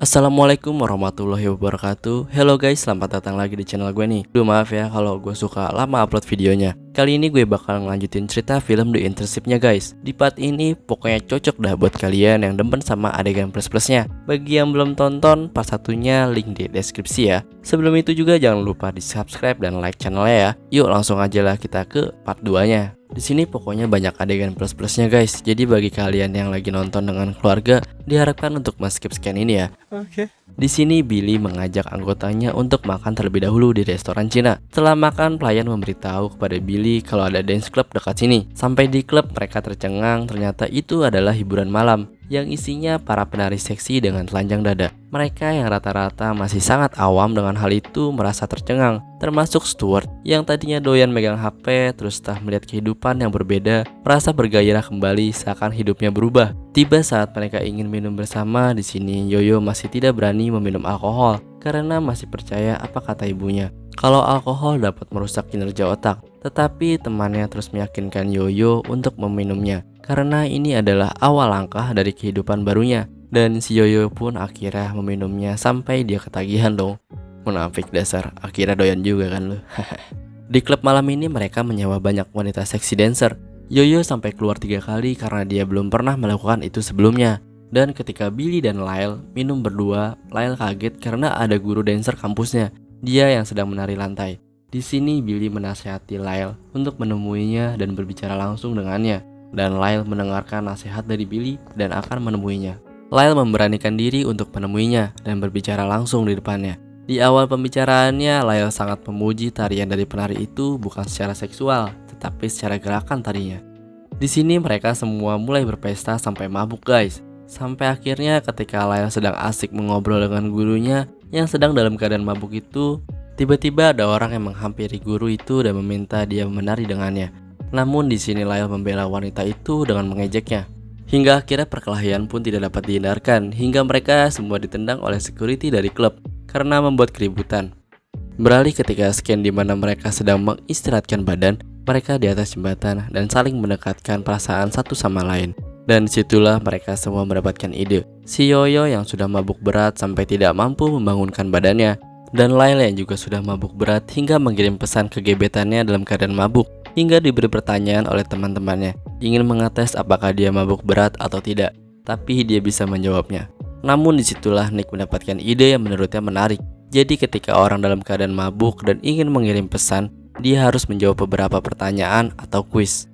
Assalamualaikum warahmatullahi wabarakatuh. Hello guys, selamat datang lagi di channel gue nih. Duh maaf ya kalau gue suka lama upload videonya. Kali ini gue bakal ngelanjutin cerita film The Internship-nya guys. Di part ini pokoknya cocok dah buat kalian yang demen sama adegan plus-plusnya. Bagi yang belum tonton, part satunya link di deskripsi ya. Sebelum itu juga jangan lupa di subscribe dan like channelnya ya. Yuk langsung aja lah kita ke part 2-nya. Di sini pokoknya banyak adegan plus-plusnya guys. Jadi bagi kalian yang lagi nonton dengan keluarga, diharapkan untuk skip scan ini ya. Oke. Di sini Billy mengajak anggotanya untuk makan terlebih dahulu di restoran Cina. Setelah makan, pelayan memberitahu kepada Billy kalau ada dance club dekat sini. Sampai di klub mereka tercengang, ternyata itu adalah hiburan malam yang isinya para penari seksi dengan telanjang dada. Mereka yang rata-rata masih sangat awam dengan hal itu merasa tercengang, termasuk Stuart yang tadinya doyan megang HP, terus setelah melihat kehidupan yang berbeda, merasa bergairah kembali seakan hidupnya berubah. Tiba saat mereka ingin minum bersama, di sini Yoyo masih tidak berani meminum alkohol karena masih percaya apa kata ibunya, kalau alkohol dapat merusak kinerja otak. Tetapi temannya terus meyakinkan Yoyo untuk meminumnya karena ini adalah awal langkah dari kehidupan barunya. Dan si Yoyo pun akhirnya meminumnya sampai dia ketagihan dong. Munafik dasar, akhirnya doyan juga kan lu. Di klub malam ini mereka menyewa banyak wanita seksi dancer. Yoyo sampai keluar 3 kali karena dia belum pernah melakukan itu sebelumnya. Dan ketika Billy dan Lyle minum berdua, Lyle kaget karena ada guru dancer kampusnya, dia yang sedang menari lantai. Di sini Billy menasihati Lyle untuk menemuinya dan berbicara langsung dengannya. Dan Lyle mendengarkan nasihat dari Billy dan akan menemuinya. Lyle memberanikan diri untuk menemuinya dan berbicara langsung di depannya. Di awal pembicaraannya, Lyle sangat memuji tarian dari penari itu bukan secara seksual, tetapi secara gerakan tarinya. Di sini mereka semua mulai berpesta sampai mabuk guys. Sampai akhirnya ketika Lyle sedang asik mengobrol dengan gurunya yang sedang dalam keadaan mabuk itu, tiba-tiba ada orang yang menghampiri guru itu dan meminta dia menari dengannya. Namun di sini Lyle membela wanita itu dengan mengejeknya. Hingga akhirnya perkelahian pun tidak dapat dihindarkan, hingga mereka semua ditendang oleh security dari klub karena membuat keributan. Beralih ketika scan di mana mereka sedang mengistirahatkan badan, mereka di atas jembatan dan saling mendekatkan perasaan satu sama lain. Dan disitulah mereka semua mendapatkan ide. Si Yoyo yang sudah mabuk berat sampai tidak mampu membangunkan badannya, dan Lyle yang juga sudah mabuk berat hingga mengirim pesan ke gebetannya dalam keadaan mabuk. Hingga diberi pertanyaan oleh teman-temannya, ingin mengetes apakah dia mabuk berat atau tidak, tapi dia bisa menjawabnya. Namun disitulah Nick mendapatkan ide yang menurutnya menarik. Jadi ketika orang dalam keadaan mabuk dan ingin mengirim pesan, dia harus menjawab beberapa pertanyaan atau kuis.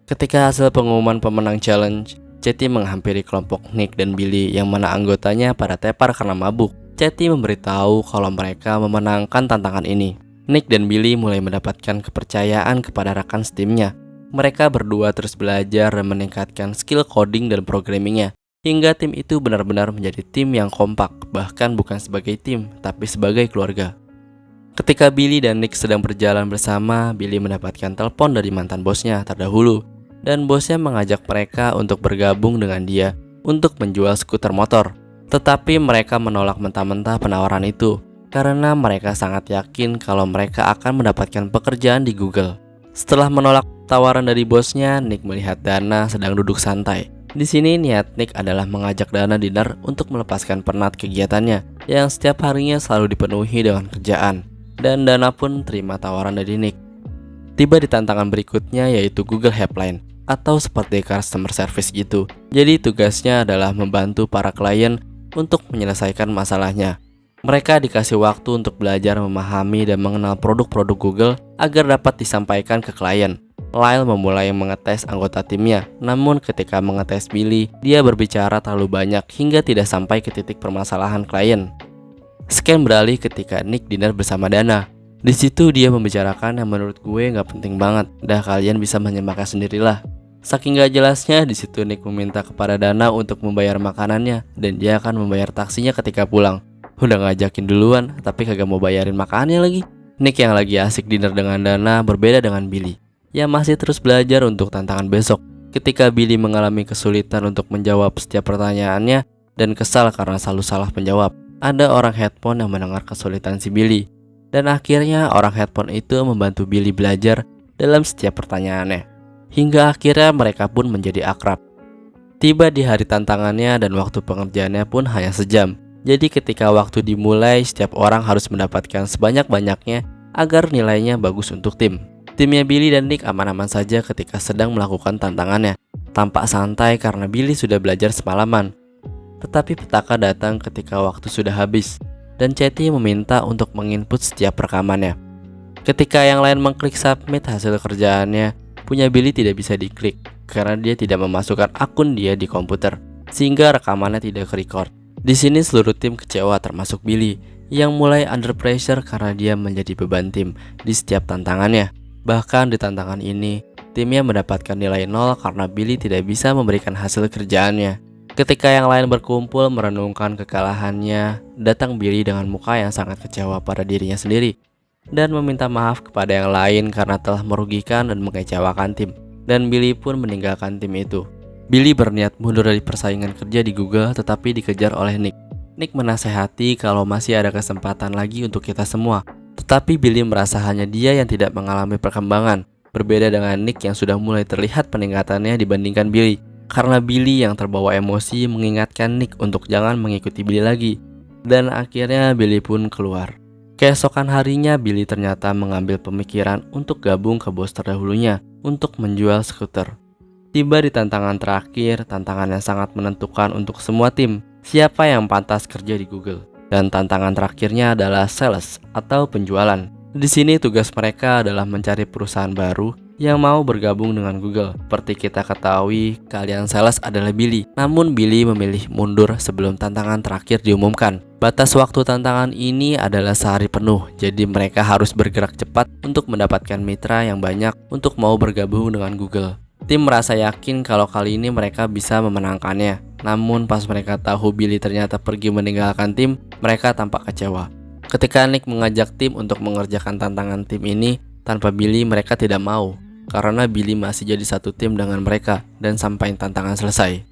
Ketika hasil pengumuman pemenang challenge, Chetty menghampiri kelompok Nick dan Billy yang mana anggotanya pada tepar karena mabuk. Chetty memberitahu kalau mereka memenangkan tantangan ini. Nick dan Billy mulai mendapatkan kepercayaan kepada rekan setimnya. Mereka berdua terus belajar dan meningkatkan skill coding dan programmingnya, hingga tim itu benar-benar menjadi tim yang kompak, bahkan bukan sebagai tim, tapi sebagai keluarga. Ketika Billy dan Nick sedang berjalan bersama, Billy mendapatkan telepon dari mantan bosnya terdahulu, dan bosnya mengajak mereka untuk bergabung dengan dia untuk menjual skuter motor. Tetapi mereka menolak mentah-mentah penawaran itu, karena mereka sangat yakin kalau mereka akan mendapatkan pekerjaan di Google. Setelah menolak tawaran dari bosnya, Nick melihat Dana sedang duduk santai. Di sini niat Nick adalah mengajak Dana dinner untuk melepaskan penat kegiatannya yang setiap harinya selalu dipenuhi dengan kerjaan. Dan Dana pun terima tawaran dari Nick. Tiba di tantangan berikutnya yaitu Google Helpline atau seperti customer service gitu. Jadi tugasnya adalah membantu para klien untuk menyelesaikan masalahnya. Mereka dikasih waktu untuk belajar memahami dan mengenal produk-produk Google agar dapat disampaikan ke klien. Lyle memulai mengetes anggota timnya, namun ketika mengetes Billy, dia berbicara terlalu banyak hingga tidak sampai ke titik permasalahan klien. Scan beralih ketika Nick dinner bersama Dana. Di situ dia membicarakan yang menurut gue nggak penting banget, dah kalian bisa menyimaknya sendirilah. Saking gak jelasnya, di situ Nick meminta kepada Dana untuk membayar makanannya dan dia akan membayar taksinya ketika pulang. Udah ngajakin duluan, tapi kagak mau bayarin makannya lagi. Nick yang lagi asik dinner dengan Dana berbeda dengan Billy, yang masih terus belajar untuk tantangan besok. Ketika Billy mengalami kesulitan untuk menjawab setiap pertanyaannya dan kesal karena selalu salah menjawab, ada orang headphone yang mendengar kesulitan si Billy. Dan akhirnya orang headphone itu membantu Billy belajar dalam setiap pertanyaannya. Hingga akhirnya mereka pun menjadi akrab. Tiba di hari tantangannya dan waktu pengerjaannya pun hanya sejam. Jadi ketika waktu dimulai, setiap orang harus mendapatkan sebanyak-banyaknya agar nilainya bagus untuk tim. Timnya Billy dan Nick aman-aman saja ketika sedang melakukan tantangannya. Tampak santai karena Billy sudah belajar semalaman. Tetapi petaka datang ketika waktu sudah habis, dan Chetty meminta untuk menginput setiap rekamannya. Ketika yang lain mengklik submit hasil kerjaannya, punya Billy tidak bisa diklik karena dia tidak memasukkan akun dia di komputer, sehingga rekamannya tidak ke-record. Di sini seluruh tim kecewa termasuk Billy, yang mulai under pressure karena dia menjadi beban tim di setiap tantangannya. Bahkan di tantangan ini, timnya mendapatkan nilai 0 karena Billy tidak bisa memberikan hasil kerjaannya. Ketika yang lain berkumpul merenungkan kekalahannya, datang Billy dengan muka yang sangat kecewa pada dirinya sendiri dan meminta maaf kepada yang lain karena telah merugikan dan mengecewakan tim. Dan Billy pun meninggalkan tim itu. Billy berniat mundur dari persaingan kerja di Google, tetapi dikejar oleh Nick. Nick menasehati kalau masih ada kesempatan lagi untuk kita semua. Tetapi Billy merasa hanya dia yang tidak mengalami perkembangan. Berbeda dengan Nick yang sudah mulai terlihat peningkatannya dibandingkan Billy. Karena Billy yang terbawa emosi mengingatkan Nick untuk jangan mengikuti Billy lagi. Dan akhirnya Billy pun keluar. Keesokan harinya Billy ternyata mengambil pemikiran untuk gabung ke bos terdahulunya untuk menjual skuter. Tiba di tantangan terakhir, tantangan yang sangat menentukan untuk semua tim. Siapa yang pantas kerja di Google? Dan tantangan terakhirnya adalah sales atau penjualan. Di sini tugas mereka adalah mencari perusahaan baru yang mau bergabung dengan Google. Seperti kita ketahui, kalian sales adalah Billy. Namun Billy memilih mundur sebelum tantangan terakhir diumumkan. Batas waktu tantangan ini adalah sehari penuh, jadi mereka harus bergerak cepat untuk mendapatkan mitra yang banyak untuk mau bergabung dengan Google. Tim merasa yakin kalau kali ini mereka bisa memenangkannya. Namun pas mereka tahu Billy ternyata pergi meninggalkan tim, mereka tampak kecewa. Ketika Nick mengajak tim untuk mengerjakan tantangan tim ini, tanpa Billy mereka tidak mau, karena Billy masih jadi satu tim dengan mereka dan sampai tantangan selesai.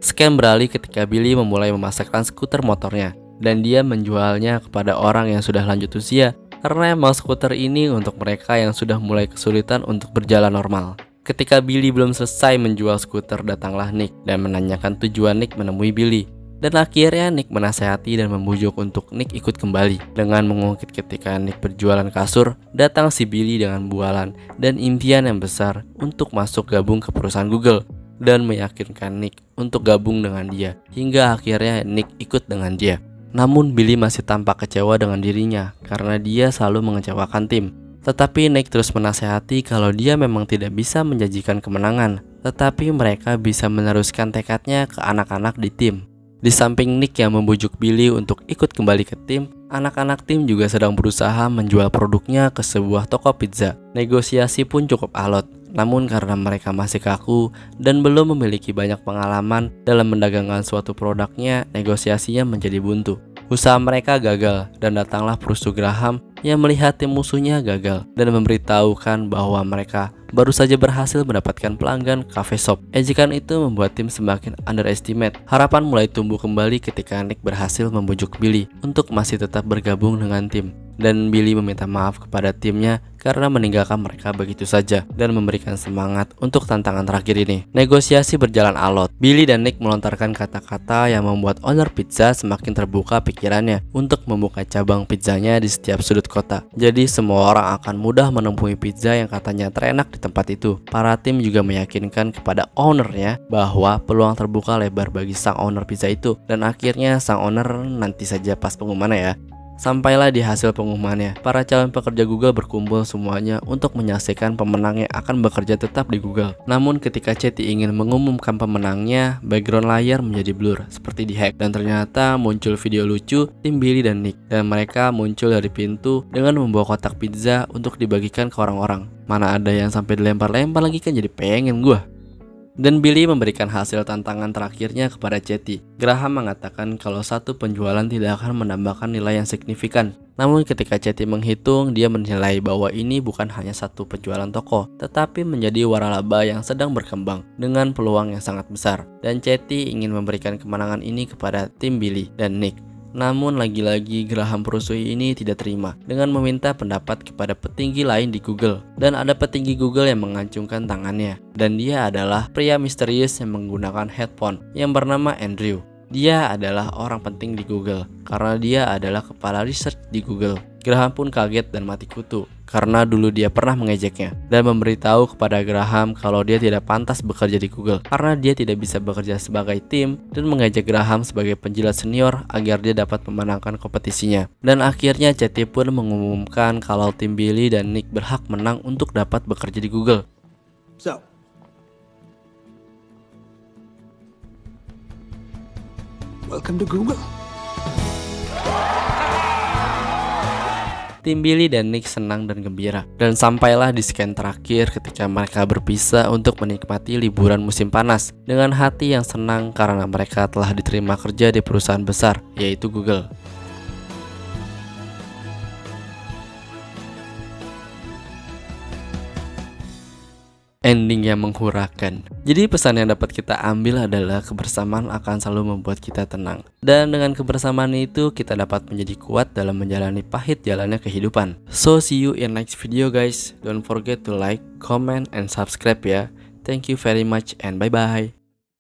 Scam beralih ketika Billy memulai memasakkan skuter motornya, dan dia menjualnya kepada orang yang sudah lanjut usia, karena emang skuter ini untuk mereka yang sudah mulai kesulitan untuk berjalan normal. Ketika Billy belum selesai menjual skuter, datanglah Nick dan menanyakan tujuan Nick menemui Billy. Dan akhirnya Nick menasehati dan membujuk untuk Nick ikut kembali. Dengan mengungkit ketika Nick berjualan kasur, datang si Billy dengan bualan dan impian yang besar untuk masuk gabung ke perusahaan Google dan meyakinkan Nick untuk gabung dengan dia. Hingga akhirnya Nick ikut dengan dia. Namun Billy masih tampak kecewa dengan dirinya karena dia selalu mengecewakan tim. Tetapi Nick terus menasehati kalau dia memang tidak bisa menjanjikan kemenangan, tetapi mereka bisa meneruskan tekadnya ke anak-anak di tim. Di samping Nick yang membujuk Billy untuk ikut kembali ke tim, anak-anak tim juga sedang berusaha menjual produknya ke sebuah toko pizza. Negosiasi pun cukup alot, namun karena mereka masih kaku dan belum memiliki banyak pengalaman dalam mendagangkan suatu produknya, negosiasinya menjadi buntu. Usaha mereka gagal dan datanglah Perusuh Graham yang melihat tim musuhnya gagal dan memberitahukan bahwa mereka baru saja berhasil mendapatkan pelanggan cafe shop. Ejekan itu membuat tim semakin underestimate. Harapan mulai tumbuh kembali ketika Nick berhasil membujuk Billy untuk masih tetap bergabung dengan tim. Dan Billy meminta maaf kepada timnya karena meninggalkan mereka begitu saja dan memberikan semangat untuk tantangan terakhir ini. Negosiasi berjalan alot. Billy dan Nick melontarkan kata-kata yang membuat owner pizza semakin terbuka pikirannya untuk membuka cabang pizzanya di setiap sudut kota. Jadi semua orang akan mudah menemui pizza yang katanya terenak di tempat itu. Para tim juga meyakinkan kepada ownernya bahwa peluang terbuka lebar bagi sang owner pizza itu. Dan akhirnya sang owner nanti saja pas pengumumannya ya. Sampailah di hasil pengumumannya, para calon pekerja Google berkumpul semuanya untuk menyaksikan pemenang yang akan bekerja tetap di Google. Namun ketika Chetty ingin mengumumkan pemenangnya, background layar menjadi blur seperti dihack dan ternyata muncul video lucu tim Billy dan Nick, dan mereka muncul dari pintu dengan membawa kotak pizza untuk dibagikan ke orang-orang. Mana ada yang sampai dilempar-lempar lagi, kan jadi pengen gua. Dan Billy memberikan hasil tantangan terakhirnya kepada Chetty. Graham mengatakan kalau satu penjualan tidak akan menambahkan nilai yang signifikan. Namun ketika Chetty menghitung, dia menilai bahwa ini bukan hanya satu penjualan toko, tetapi menjadi waralaba yang sedang berkembang dengan peluang yang sangat besar. Dan Chetty ingin memberikan kemenangan ini kepada tim Billy dan Nick. Namun lagi-lagi Graham Perusuh ini tidak terima dengan meminta pendapat kepada petinggi lain di Google. Dan ada petinggi Google yang mengacungkan tangannya, dan dia adalah pria misterius yang menggunakan headphone yang bernama Andrew. Dia adalah orang penting di Google karena dia adalah kepala research di Google. Graham pun kaget dan mati kutu karena dulu dia pernah mengejeknya dan memberitahu kepada Graham kalau dia tidak pantas bekerja di Google karena dia tidak bisa bekerja sebagai tim, dan mengejek Graham sebagai penjilat senior agar dia dapat memenangkan kompetisinya. Dan akhirnya CT pun mengumumkan kalau tim Billy dan Nick berhak menang untuk dapat bekerja di Google. So, welcome to Google. Tim Billy dan Nick senang dan gembira, dan sampailah di scan terakhir ketika mereka berpisah untuk menikmati liburan musim panas dengan hati yang senang karena mereka telah diterima kerja di perusahaan besar, yaitu Google. Ending yang menghurakan. Jadi pesan yang dapat kita ambil adalah kebersamaan akan selalu membuat kita tenang. Dan dengan kebersamaan itu kita dapat menjadi kuat dalam menjalani pahit jalannya kehidupan. So see you in next video guys. Don't forget to like, comment, and subscribe ya. Thank you very much and bye bye.